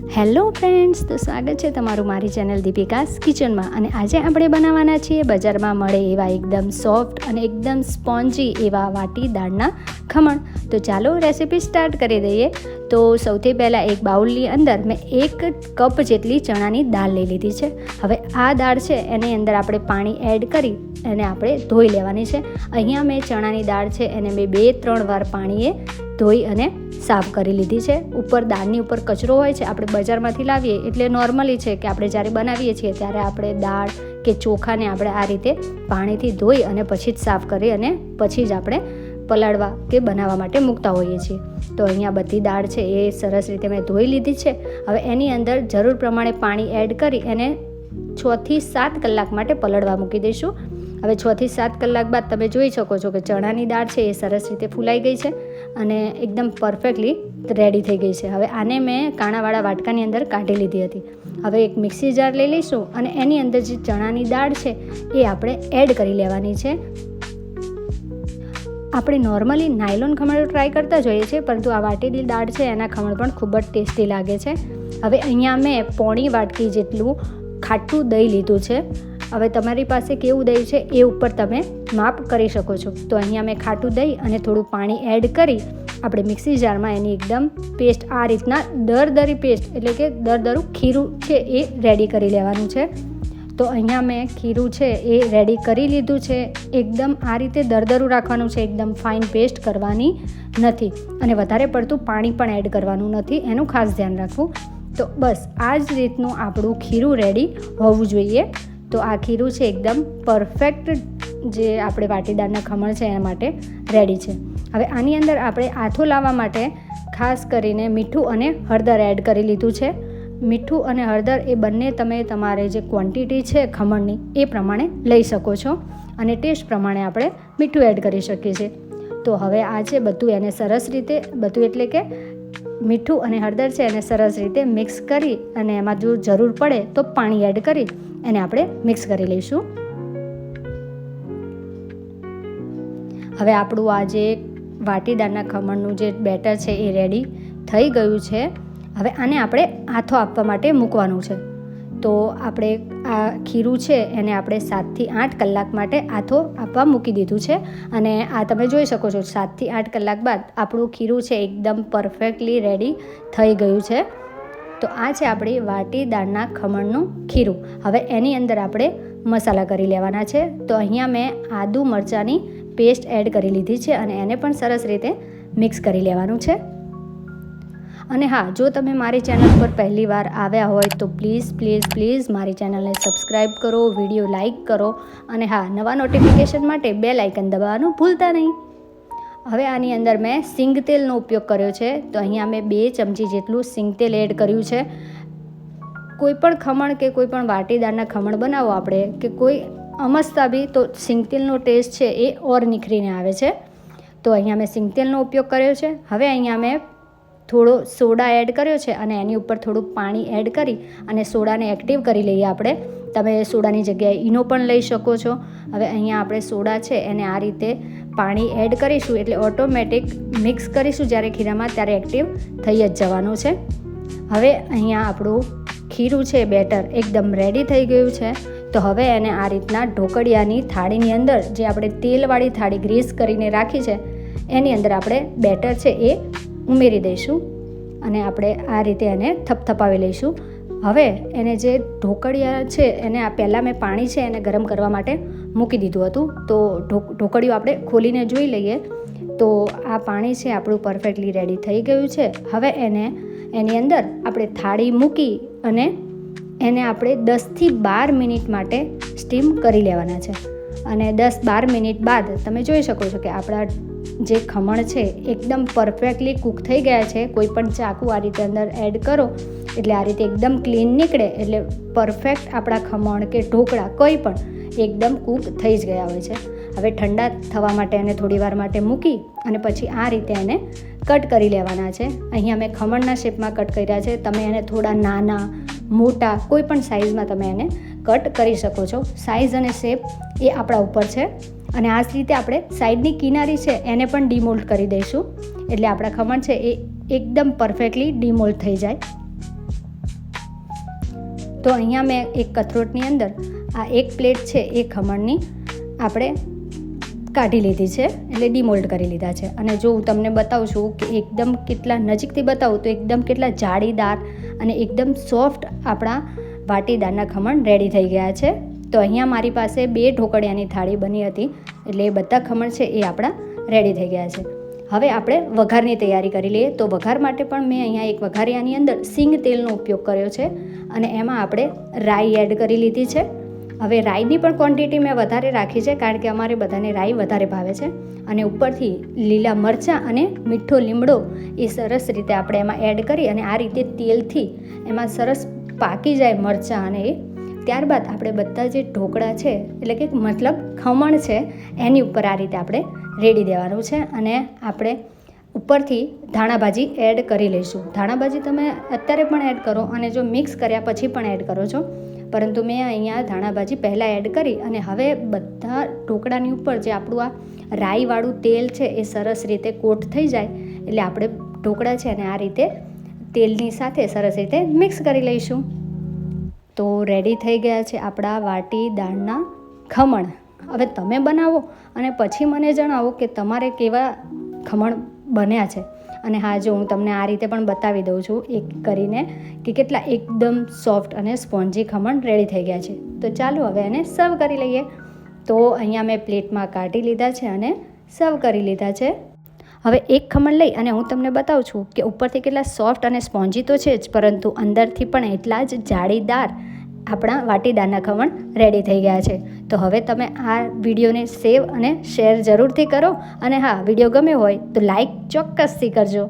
Hello friends, તો સ્વાગત છે તમારું મારી ચેનલ દીપિકાસ કિચનમાં. અને આજે આપણે બનાવવાના છીએ બજારમાં મળે એવા એકદમ સોફ્ટ અને એકદમ સ્પોન્જી એવા વાટી દાળના ખમણ. તો ચાલો રેસીપી સ્ટાર્ટ કરી દઈએ. તો સૌથી પહેલાં એક બાઉલની અંદર મેં 1 કપ જેટલી ચણાની દાળ લઈ લીધી છે. હવે આ દાળ છે એની અંદર આપણે પાણી એડ કરી એને આપણે ધોઈ લેવાની છે. અહીંયા મેં ચણાની દાળ છે એને મેં 2-3 વાર પાણીએ ધોઈ અને સાફ કરી લીધી છે. ઉપર દાળની ઉપર કચરો હોય છે, આપણે બજારમાંથી લાવીએ એટલે નોર્મલી છે કે આપણે જ્યારે બનાવીએ છીએ ત્યારે આપણે દાળ કે ચોખાને આપણે આ રીતે પાણીથી ધોઈ અને પછી જ સાફ કરી અને પછી જ આપણે પલાળવા કે બનાવવા માટે મૂકતા હોઈએ છીએ. તો અહીંયા બધી દાળ છે એ સરસ રીતે મેં ધોઈ લીધી છે. હવે એની અંદર જરૂર પ્રમાણે પાણી એડ કરી એને 6 થી 7 કલાક માટે પલળવા મૂકી દઈશું. હવે 6 થી 7 કલાક બાદ તમે જોઈ શકો છો કે ચણાની દાળ છે એ સરસ રીતે ફૂલાઈ ગઈ છે અને એકદમ પરફેક્ટલી રેડી થઈ ગઈ છે. હવે આને મેં કાણાવાળા વાટકાની અંદર કાઢી લીધી હતી. હવે એક મિક્સી જાર લઈ લઈશું અને એની અંદર જે ચણાની દાળ છે એ આપણે એડ કરી લેવાની છે. આપણે નોર્મલી નાયલોન ખમણ ટ્રાય કરતા જોઈએ છીએ, પરંતુ આ વાટેલી દાળ છે એના ખમણ પણ ખૂબ જ ટેસ્ટી લાગે છે. હવે અહીંયા મેં પોણી વાટકી જેટલું ખાટું દહીં લીધું છે. હવે તમારી પાસે કેવું દહીં છે એ ઉપર તમે માપ કરી શકો છો. તો અહીંયા મેં ખાટું દહીં અને થોડું પાણી એડ કરી આપણે મિક્સી જારમાં એની એકદમ પેસ્ટ આ રીતના દરદરી પેસ્ટ એટલે કે દરદરું ખીરું છે એ રેડી કરી લેવાનું છે. તો અહીંયા મેં ખીરું છે એ રેડી કરી લીધું છે. એકદમ આ રીતે દરદરું રાખવાનું છે, એકદમ ફાઇન પેસ્ટ કરવાની નથી અને વધારે પડતું પાણી પણ એડ કરવાનું નથી, એનું ખાસ ધ્યાન રાખવું. તો બસ આ જ રીતનું આપણું ખીરું રેડી હોવું જોઈએ. તો આ ખીરું છે એકદમ પરફેક્ટ જે આપણે વાટીદાળના ખમણ છે એના માટે રેડી છે. હવે આની અંદર આપણે આથો લાવવા માટે ખાસ કરીને મીઠું અને હળદર એડ કરી લીધું છે. મીઠું અને હળદર એ બંને તમે તમારે જે ક્વોન્ટિટી છે ખમણની એ પ્રમાણે લઈ શકો છો અને ટેસ્ટ પ્રમાણે આપણે મીઠું એડ કરી શકીએ છીએ. તો હવે આ છે બધું એને સરસ રીતે બધું એટલે કે મીઠું અને હળદર છે એને સરસ રીતે મિક્સ કરી અને એમાં જો જરૂર પડે તો પાણી એડ કરી એને આપણે મિક્સ કરી લઈશું. હવે આપણું આ જે વાટીદાળના ખમણનું જે બેટર છે એ રેડી થઈ ગયું છે. હવે આને આપણે આથો આપવા માટે મૂકવાનું છે. તો આપણે આ ખીરું છે એને આપણે 7 થી 8 કલાક માટે આથો આપવા મૂકી દીધું છે અને આ તમે જોઈ શકો છો 7 થી 8 કલાક બાદ આપણું ખીરું છે એકદમ પરફેક્ટલી રેડી થઈ ગયું છે. તો આ છે આપણી વાટીદાળના ખમણનું ખીરું. હવે એની અંદર આપણે મસાલા કરી લેવાના છે. તો અહીંયા મેં આદુ મરચાંની પેસ્ટ એડ કરી લીધી છે અને એને પણ સરસ રીતે મિક્સ કરી લેવાનું છે. અને હા, જો તમે મારી ચેનલ પર પહેલી વાર આવ્યા હોય તો પ્લીઝ મારી ચેનલને સબસ્ક્રાઈબ કરો, વિડીયો લાઇક કરો અને હા, નવા નોટિફિકેશન માટે બેલ આઇકન દબાવવાનું ભૂલતા નહીં. હવે આની અંદર મેં સિંગ તેલનો ઉપયોગ કર્યો છે. તો અહીંયા મેં 2 ચમચી જેટલું સિંગ તેલ એડ કર્યું છે. કોઈપણ ખમણ કે કોઈપણ વાટીદાળના ખમણ બનાવો આપણે કે કોઈ અમસ્તા બી તો સિંગ તેલનો ટેસ્ટ છે એ ઓર નિખરીને આવે છે. તો અહીંયા મેં સિંગ તેલનો ઉપયોગ કર્યો છે. હવે અહીંયા મેં થોડો સોડા એડ કર્યો છે અને એની ઉપર થોડુંક પાણી એડ કરી અને સોડાને એક્ટિવ કરી લઈએ આપણે. તમે સોડાની જગ્યાએ ઈનો પણ લઈ શકો છો. હવે અહીંયા આપણે સોડા છે એને આ રીતે પાણી એડ કરીશું એટલે ઓટોમેટિક મિક્સ કરીશું જ્યારે ખીરામાં ત્યારે એક્ટિવ થઈ જ જવાનું છે. હવે અહીંયા આપણું ખીરું છે બેટર એકદમ રેડી થઈ ગયું છે. તો હવે એને આ રીતના ઢોકળિયાની થાળીની અંદર જે આપણે તેલવાળી થાળી ગ્રીસ કરીને રાખી છે એની અંદર આપણે બેટર છે એ ઉમેરી દઈશું અને આપણે આ રીતે એને થપથપાવી લઈશું. હવે એને જે ઢોકળિયા છે એને આ પહેલાં મેં પાણી છે એને ગરમ કરવા માટે મૂકી દીધું હતું. તો ઢોકળિયું આપણે ખોલીને જોઈ લઈએ તો આ પાણી છે આપણું પરફેક્ટલી રેડી થઈ ગયું છે. હવે એની અંદર આપણે થાળી મૂકી અને એને આપણે 10 થી 12 મિનિટ માટે સ્ટીમ કરી લેવાના છે. અને 10-12 મિનિટ બાદ તમે જોઈ શકો છો કે આપણા જે ખમણ છે એકદમ પરફેક્ટલી કૂક થઈ ગયા છે. કોઈ પણ ચાકુ આ રીતે અંદર એડ કરો એટલે આ રીતે એકદમ ક્લીન નીકળે એટલે પરફેક્ટ આપણા ખમણ કે ઢોકળા કોઈ પણ એકદમ કૂક થઈ જ ગયા હોય છે. હવે ઠંડા થવા માટે એને થોડી વાર માટે મૂકી અને પછી આ રીતે એને કટ કરી લેવાના છે. અહીંયા મેં ખમણના શેપમાં કટ કર્યા છે. તમે એને થોડા નાના મોટા કોઈ પણ સાઇઝમાં તમે એને કટ કરી શકો છો. સાઇઝ અને શેપ એ આપણા ઉપર છે. અને આ જ રીતે આપણે સાઈડની કિનારી છે એને પણ ડીમોલ્ડ કરી દઈશું એટલે આપણા ખમણ છે એ એકદમ પરફેક્ટલી ડીમોલ્ડ થઈ જાય. તો અહીંયા મેં એક કથરોટની અંદર આ એક પ્લેટ છે એ ખમણની આપણે કાઢી લીધી છે, એટલે ડીમોલ્ડ કરી લીધા છે. અને જો હું તમને બતાવું છું કે એકદમ કેટલા નજીકથી બતાવું તો એકદમ કેટલા જાળીદાર અને એકદમ સોફ્ટ આપણા વાટીદારના ખમણ રેડી થઈ ગયા છે. તો અહીંયા મારી પાસે 2 ઢોકળિયાની થાળી બની હતી, એટલે એ બધા ખમણ છે એ આપણા રેડી થઈ ગયા છે. હવે આપણે વઘારની તૈયારી કરી લઈએ. તો વઘાર માટે પણ મેં અહીંયા એક વઘારિયાની અંદર સિંગ તેલનો ઉપયોગ કર્યો છે અને એમાં આપણે રાઈ એડ કરી લીધી છે. હવે રાઈની પણ ક્વોન્ટિટી મેં વધારે રાખી છે, કારણ કે અમારે બધાને રાઈ વધારે ભાવે છે. અને ઉપરથી લીલા મરચાં અને મીઠો લીમડો એ સરસ રીતે આપણે એમાં એડ કરી અને આ રીતે તેલથી એમાં સરસ પાકી જાય મરચાં અને એ ત્યારબાદ આપણે બધા જે ઢોકળા છે એટલે કે મતલબ ખમણ છે એની ઉપર આ રીતે આપણે રેડી દેવાનું છે. અને આપણે ઉપરથી ધાણાભાજી એડ કરી લઈશું. ધાણાભાજી તમે અત્યારે પણ એડ કરો અને જો મિક્સ કર્યા પછી પણ એડ કરો છો, પરંતુ મેં અહીંયા ધાણાભાજી પહેલાં એડ કરી અને હવે બધા ઢોકળાની ઉપર જે આપણું આ રાઈવાળું તેલ છે એ સરસ રીતે કોટ થઈ જાય એટલે આપણે ઢોકળા છે અને આ રીતે તેલની સાથે સરસ રીતે મિક્સ કરી લઈશું. તો રેડી થઈ ગયા છે આપણા વાટી દાળના ખમણ. હવે તમે બનાવો અને પછી મને જણાવો કે તમારે કેવા ખમણ બન્યા છે. અને હા, જો હું તમને આ રીતે પણ બતાવી દઉં છું એક કરીને કે કેટલા એકદમ સોફ્ટ અને સ્પોન્જી ખમણ રેડી થઈ ગયા છે. તો ચાલો હવે એને સર્વ કરી લઈએ. તો અહીંયા મેં પ્લેટમાં કાઢી લીધા છે અને સર્વ કરી લીધા છે. હવે એક ખમણ લઈ અને હું તમને બતાવું છું કે ઉપરથી કેટલા સોફ્ટ અને સ્પોન્જી તો છે જ, પરંતુ અંદરથી પણ એટલા જ જાળીદાર આપણા વાટીદારના ખમણ રેડી થઈ ગયા છે. તો હવે તમે આ વિડીયોને સેવ અને શેર જરૂરથી કરો. અને હા, વિડીયો ગમ્યો હોય તો લાઈક ચોક્કસથી કરજો.